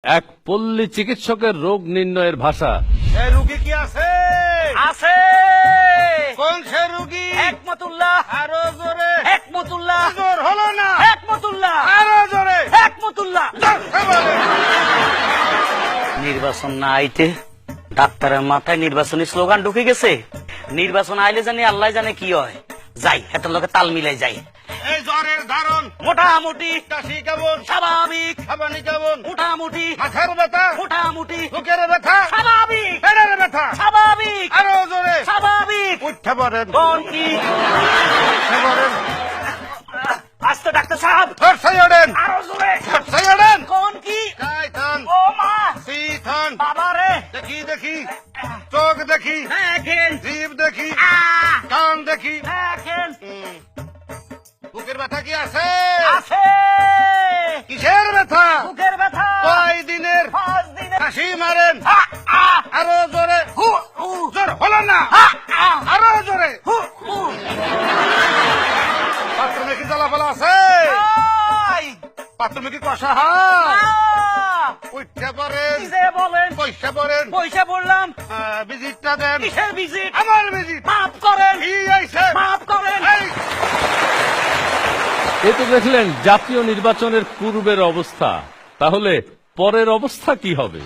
এক পল্লী চিকিৎসকের রোগ নির্ণয়ের ভাষা। রুগী কি আছে? আছে। কোন সে রুগী? একমতুল্লাহ। আরো জোরে। একমতুল্লাহ। জোর হলো না। একমতুল্লাহ। আরো জোরে। একমতুল্লাহ। এবারে। নির্বাচন না আইতে ডাক্তারের মাথায় নির্বাচনী স্লোগান ঢুকে গেছে। নির্বাচন আইলে জানি আল্লাহ জানে কি হয়। যাই এত লোকে তাল মিলাই যাই। এই জ্বরের ধারণ মোটামুটি কাশি কেমন? স্বাভাবিক। খাবানি কেমন? মোটামুটি মাথার ব্যথা? মোটামুটি বুকের ব্যথা? স্বাভাবিক। পেটের ব্যথা? স্বাভাবিক। আরো জোরে। স্বাভাবিক। উঠতে পারেন। কোন কি? উঠতে পারেন। আস্তে ডাক্তার সাহেব। ধরছাই ওঠেন। আরো জোরে। ধরছাই ওঠেন। কোন কি? কাই থান। ও মা। সি থান। বাবা রে। দেখি দেখি। চোখ দেখি। দেখেন। জিভ দেখি। আহ, কান দেখি। দেখেন। বুকের ব্যথা কি আছে? আছে। কিসের ব্যথা? বুকের ব্যথা। কয় দিনের? 5 দিনে। কাশি মারেন। আহ, আহ, আরো জোরে। হু, হু, জোর হলো না। আহ, আহ, আরো জোরে। হু, হু। বাথরুমে কি জ্বালাফালা আছে? আই, বাথরুমে কি কষা হয়? আহ, উঠতে পারেন। কি যে বলেন? পয়সা পড়েন। পয়সা বললাম। ভিজিটটা দেন। কিসের ভিজিট? আমার ভিজিট। মাফ করেন। কি আইছে? মাফ করেন। এই এ তো দেখলেন জাতীয় নির্বাচনের পূর্বের অবস্থা, তাহলে পরের অবস্থা কি হবে?